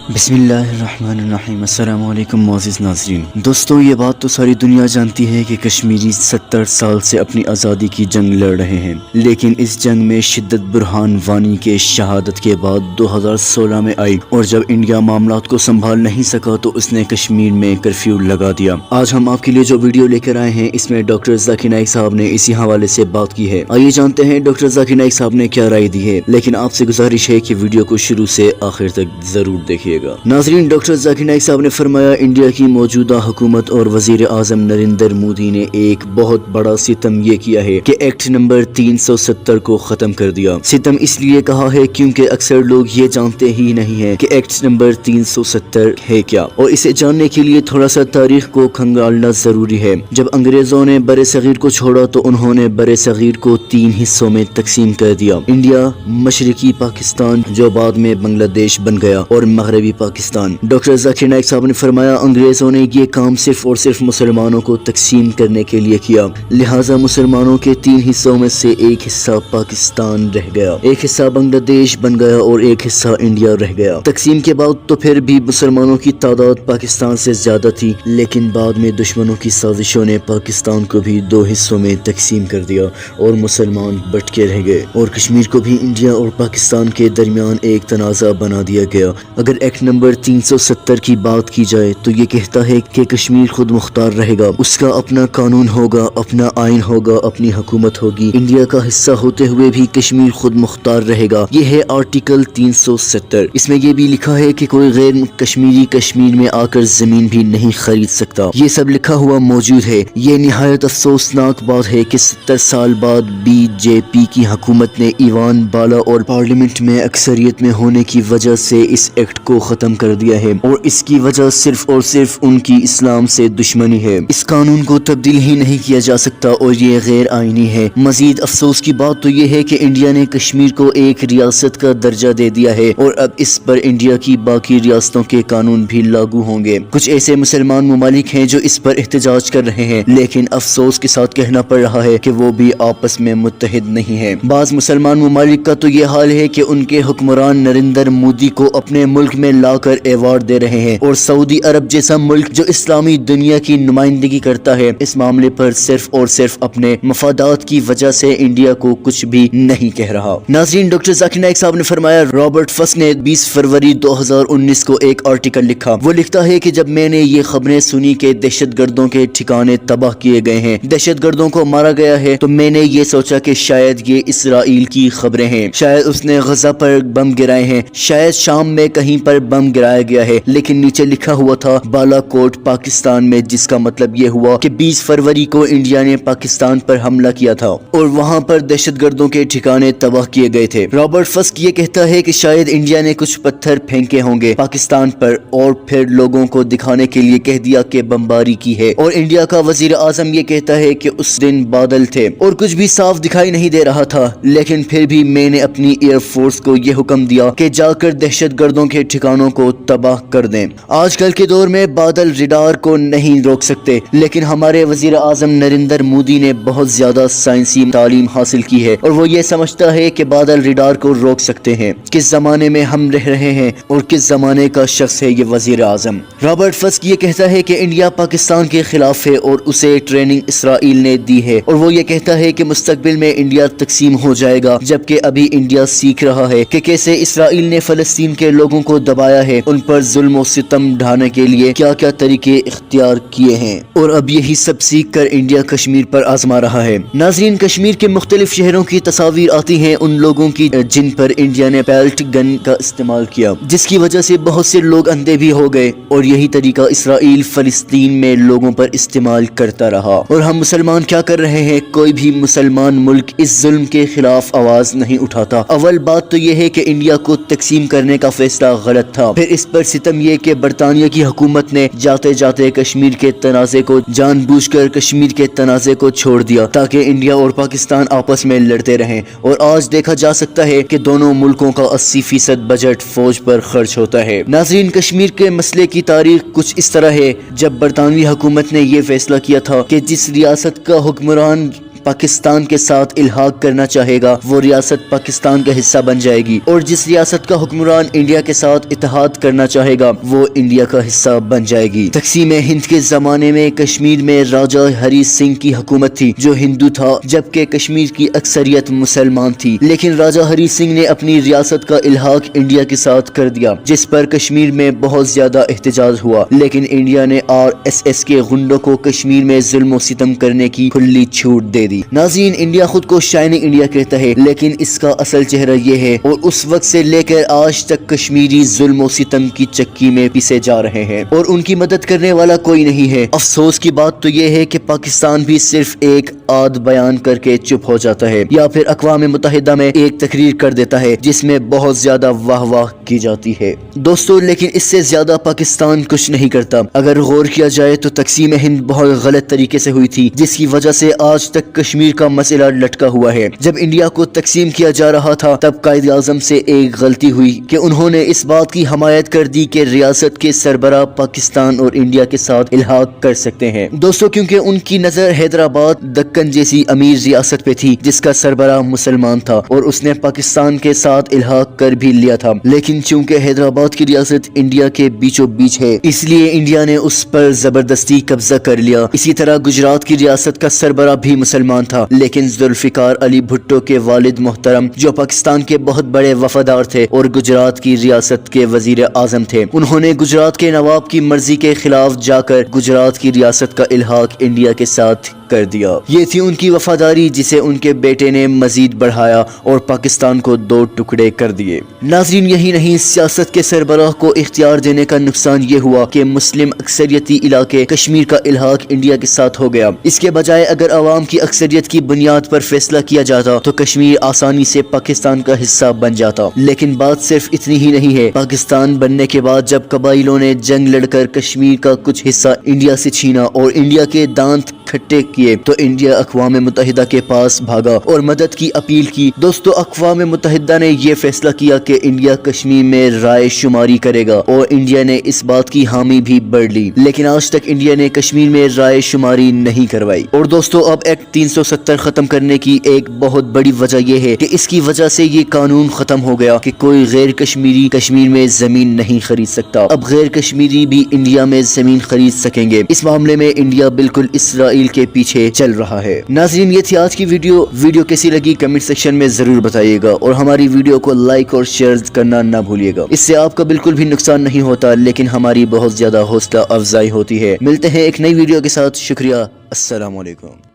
बिस्मिल्लाहिर्रहमानिर्रहीम। अस्सलाम वालेकुम मोअज़्ज़िज़ नाज़रीन। दोस्तों, ये बात तो सारी दुनिया जानती है कि कश्मीरी 70 साल से अपनी आज़ादी की जंग लड़ रहे हैं, लेकिन इस जंग में शिद्दत बुरहान वानी के शहादत के बाद 2016 में आई और जब इंडिया मामलात को संभाल नहीं सका तो उसने कश्मीर में कर्फ्यू लगा दिया। आज हम आपके लिए जो वीडियो लेकर आए हैं इसमें डॉक्टर जाकिर नाइक साहब ने इसी हवाले से बात की है। आइए जानते हैं डॉक्टर जाकिर नाइक साहब ने क्या राय दी है, लेकिन आपसे गुजारिश है कि वीडियो को शुरू से आखिर तक जरूर देखिए। नाज़रीन, डॉक्टर जाकिर नाइक साहब ने फरमाया, इंडिया की मौजूदा हुकूमत और वजीर आजम नरेंद्र मोदी ने एक बहुत बड़ा सितम ये किया है कि एक्ट नंबर 370 को खत्म कर दिया। सितम इसलिए कहा है क्योंकि अक्सर लोग ये जानते ही नहीं है कि एक्ट नंबर 370 है क्या, और इसे जानने के लिए थोड़ा सा तारीख को खंगालना जरूरी है। जब अंग्रेजों ने बरे सगीर को छोड़ा तो उन्होंने बरे सगीर को 3 हिस्सों में तकसीम कर दिया। इंडिया, मशरकी पाकिस्तान जो बाद में बांग्लादेश बन गया, और मगरबी पाकिस्तान। डॉक्टर जाकिर नाइक साहब ने फरमाया, अंग्रेजों ने ये काम सिर्फ और सिर्फ मुसलमानों को तकसीम करने के लिए किया, लिहाजा मुसलमानों के 3 हिस्सों में से एक हिस्सा पाकिस्तान रह गया, एक हिस्सा बांग्लादेश बन गया और एक हिस्सा इंडिया रह गया। तकसीम के बाद तो फिर भी मुसलमानों की तादाद पाकिस्तान से ज्यादा थी, लेकिन बाद में दुश्मनों की साजिशों ने पाकिस्तान को भी 2 हिस्सों में तकसीम कर दिया और मुसलमान बट के रह गए, और कश्मीर को भी इंडिया और पाकिस्तान के दरमियान एक तनाज़ा बना दिया गया। अगर एक्ट नंबर 370 की बात की जाए तो ये कहता है कि कश्मीर खुद मुख्तार रहेगा, उसका अपना कानून होगा, अपना आइन होगा, अपनी हुकूमत होगी। इंडिया का हिस्सा होते हुए भी कश्मीर खुद मुख्तार रहेगा। ये है आर्टिकल 370। इसमें यह भी लिखा है कि कोई गैर कश्मीरी कश्मीर में आकर जमीन भी नहीं खरीद सकता। ये सब लिखा हुआ मौजूद है। ये निहायत अफसोसनाक बात है कि 70 साल बाद बीजेपी की हुकूमत ने ईवान बाला और पार्लियामेंट में अक्सरियत में होने की वजह से इस एक्ट को खत्म कर दिया है, और इसकी वजह सिर्फ और सिर्फ उनकी इस्लाम से दुश्मनी है। इस कानून को तब्दील ही नहीं किया जा सकता और ये गैर आईनी है। मजीद अफसोस की बात तो ये है कि इंडिया ने कश्मीर को एक रियासत का दर्जा दे दिया है, और अब इस पर इंडिया की बाकी रियासतों के कानून भी लागू होंगे। कुछ ऐसे मुसलमान मुमालिक हैं जो इस पर एहतजाज कर रहे हैं, लेकिन अफसोस के साथ कहना पड़ रहा है कि वो भी आपस में मुत्तहिद नहीं है। बाज मुसलमान मुमालिक का तो ये हाल है कि उनके हुक्मरान नरेंद्र मोदी को अपने मुल्क में लाकर अवार्ड दे रहे हैं, और सऊदी अरब जैसा मुल्क जो इस्लामी दुनिया की नुमाइंदगी करता है, इस मामले पर सिर्फ और सिर्फ अपने मफादात की वजह से इंडिया को कुछ भी नहीं कह रहा। नाज़रीन, डॉक्टर जाकिर नाइक साहब ने फरमाया, रॉबर्ट फस्क ने 20 फरवरी 2019 को एक आर्टिकल लिखा। वो लिखता है कि जब मैंने ये खबरें सुनी कि दहशतगर्दों के ठिकाने तबाह किए गए हैं, दहशतगर्दों को मारा गया है, तो मैंने ये सोचा कि शायद ये इसराइल की खबरें हैं, शायद उसने गजा पर बम गिराए हैं, शायद शाम में कहीं पर बम गिराया गया है। लेकिन नीचे लिखा हुआ था बालाकोट पाकिस्तान में, जिसका मतलब ये हुआ कि 20 फरवरी को इंडिया ने पाकिस्तान पर हमला किया था और वहां पर दहशतगर्दों के ठिकाने तबाह किए गए थे। रॉबर्ट फस्क ये कहता है कि शायद इंडिया ने कुछ पत्थर फेंके होंगे पाकिस्तान पर और फिर लोगों को दिखाने के लिए कह दिया कि बमबारी की है, और इंडिया का वजीर आजम ये कहता है कि उस दिन बादल थे और कुछ भी साफ दिखाई नहीं दे रहा था, लेकिन फिर भी मैंने अपनी एयरफोर्स को ये हुक्म दिया कि जाकर दहशतगर्दों के ठिकानों को तबाह कर दें। आजकल के दौर में बादल रिडार को नहीं रोक सकते, लेकिन हमारे वजीर आजम नरेंद्र मोदी ने बहुत ज्यादा साइंसी तालीम हासिल की है और वो ये समझता है कि बादल रिडार को रोक सकते हैं। किस जमाने में हम रह रहे हैं और किस जमाने का शख्स है ये वजीर आजम। रॉबर्ट फस्क ये कहता है कि इंडिया पाकिस्तान के खिलाफ है और उसे ट्रेनिंग इसराइल ने दी है, और वो ये कहता है कि मुस्तकबिल में इंडिया तकसीम हो जाएगा, जबकि अभी इंडिया सीख रहा है कि कैसे इसराइल ने फलस्तीन के लोगों को दबाया है, उन पर जुल्म और सितम ढाने के लिए क्या क्या तरीके इख्तियार किए हैं, और अब यही सब सीख कर इंडिया कश्मीर पर आजमा रहा है। नाजरीन, कश्मीर के मुख्तलिफ शहरों की तस्वीर आती हैं उन लोगों की जिन पर इंडिया ने पैल्ट गन का इस्तेमाल किया, जिसकी वजह से बहुत से लोग अंधे भी हो गए, और यही तरीका इसराइल फलस्तीन में लोगों पर इस्तेमाल करता रहा। और हम मुसलमान क्या कर रहे हैं? कोई भी मुसलमान मुल्क इस जुल्म के खिलाफ आवाज नहीं उठाता। अव्वल बात तो यह है कि इंडिया को तकसीम करने का फैसला गलत था, फिर इस पर सितम यह कि बरतानिया की हुकूमत ने जाते जाते कश्मीर के तनाज़े को जानबूझकर कश्मीर के तनाज़े को छोड़ दिया ताकि इंडिया और पाकिस्तान आपस में लड़ते रहें, और आज देखा जा सकता है कि दोनों मुल्कों का 80% बजट फौज पर खर्च होता है। नाज़रीन, कश्मीर के मसले की तारीख कुछ इस तरह है। जब बरतानवी हुकूमत ने यह फैसला किया था कि जिस रियासत का हुक्मरान पाकिस्तान के साथ इल्हाक करना चाहेगा वो रियासत पाकिस्तान का हिस्सा बन जाएगी, और जिस रियासत का हुक्मरान इंडिया के साथ इत्तेहाद करना चाहेगा वो इंडिया का हिस्सा बन जाएगी। तकसीम हिंद के जमाने में कश्मीर में राजा हरी सिंह की हुकूमत थी जो हिंदू था, जबकि कश्मीर की अक्सरियत मुसलमान थी। लेकिन राजा हरी सिंह ने अपनी रियासत का इल्हाक इंडिया के साथ कर दिया, जिस पर कश्मीर में बहुत ज्यादा एहतजाज हुआ। लेकिन इंडिया ने RSS के गुंडों को कश्मीर में जुल्म सितम करने की खुली छूट दे दी। नाज़रीन, इंडिया खुद को शाइनिंग इंडिया कहता है, लेकिन इसका असल चेहरा ये है, और उस वक्त से लेकर आज तक कश्मीरी जुल्म सितम की चक्की में पिसे जा रहे हैं और उनकी मदद करने वाला कोई नहीं है। अफसोस की बात तो ये है कि पाकिस्तान भी सिर्फ एक आध बयान करके चुप हो जाता है, या फिर अक़वाम मुत्तहिदा में एक तकरीर कर देता है जिसमें बहुत ज्यादा वाह वाह की जाती है। दोस्तों, लेकिन इससे ज्यादा पाकिस्तान कुछ नहीं करता। अगर गौर किया जाए तो तकसीम हिंद बहुत गलत तरीके से हुई थी, जिसकी वजह से आज तक कश्मीर का मसला लटका हुआ है। जब इंडिया को तकसीम किया जा रहा था तब कायद आज़म से एक गलती हुई कि उन्होंने इस बात की हमायत कर दी कि रियासत के सरबराह पाकिस्तान और इंडिया के साथ इल्हाक कर सकते हैं। दोस्तों, क्योंकि उनकी नजर हैदराबाद दक्कन जैसी अमीर रियासत पे थी जिसका सरबराह मुसलमान था, और उसने पाकिस्तान के साथ इल्हाक कर भी लिया था। लेकिन चूंकि हैदराबाद की रियासत इंडिया के बीचों बीच है, इसलिए इंडिया ने उस पर जबरदस्ती कब्जा कर लिया। इसी तरह गुजरात की रियासत का सरबराह भी मुसलमान था, लेकिन जुल्फिकार अली भुट्टो के वालिद मोहतरम जो पाकिस्तान के बहुत बड़े वफादार थे और गुजरात की रियासत के वजीर आजम थे, उन्होंने गुजरात के नवाब की मर्जी के खिलाफ जाकर गुजरात की रियासत का इल्हाक इंडिया के साथ कर दिया। ये थी उनकी वफादारी जिसे उनके बेटे ने मजीद बढ़ाया और पाकिस्तान को दो टुकड़े कर दिए। नाज़रीन, यही नहीं, सियासत के सरबराह को इख्तियार देने का नुकसान ये हुआ कि मुस्लिम अक्सरियती इलाके कश्मीर का इल्हाक इंडिया के साथ हो गया। इसके बजाय अगर अवाम की अक्सरियत की बुनियाद पर फैसला किया जाता तो कश्मीर आसानी से पाकिस्तान का हिस्सा बन जाता। लेकिन बात सिर्फ इतनी ही नहीं है। पाकिस्तान बनने के बाद जब कबाइलों ने जंग लड़कर कश्मीर का कुछ हिस्सा इंडिया से छीना और इंडिया के दांत खट्टे किए तो इंडिया अक़वाम मुत्तहिदा के पास भागा और मदद की अपील की। दोस्तों, अक़वाम मुत्तहिदा ने यह फैसला किया कि इंडिया कश्मीर में राय शुमारी करेगा और इंडिया ने इस बात की हामी भी बढ़ ली। लेकिन आज तक इंडिया ने कश्मीर में राय शुमारी नहीं करवाई। और दोस्तों, अब एक्ट 370 खत्म करने की एक बहुत बड़ी वजह यह है कि इसकी वजह से ये कानून खत्म हो गया कि कोई गैर कश्मीरी कश्मीर में जमीन नहीं खरीद सकता। अब गैर कश्मीरी भी इंडिया में जमीन खरीद सकेंगे। इस मामले में इंडिया बिल्कुल इसराइल के पीछे चल रहा है। नाज़रीन, ये थी आज की वीडियो कैसी लगी कमेंट सेक्शन में जरूर बताइएगा और हमारी वीडियो को लाइक और शेयर करना ना भूलिएगा। इससे आपका बिल्कुल भी नुकसान नहीं होता, लेकिन हमारी बहुत ज्यादा हौसला अफजाई होती है। मिलते हैं एक नई वीडियो के साथ। शुक्रिया। अस्सलाम वालेकुम।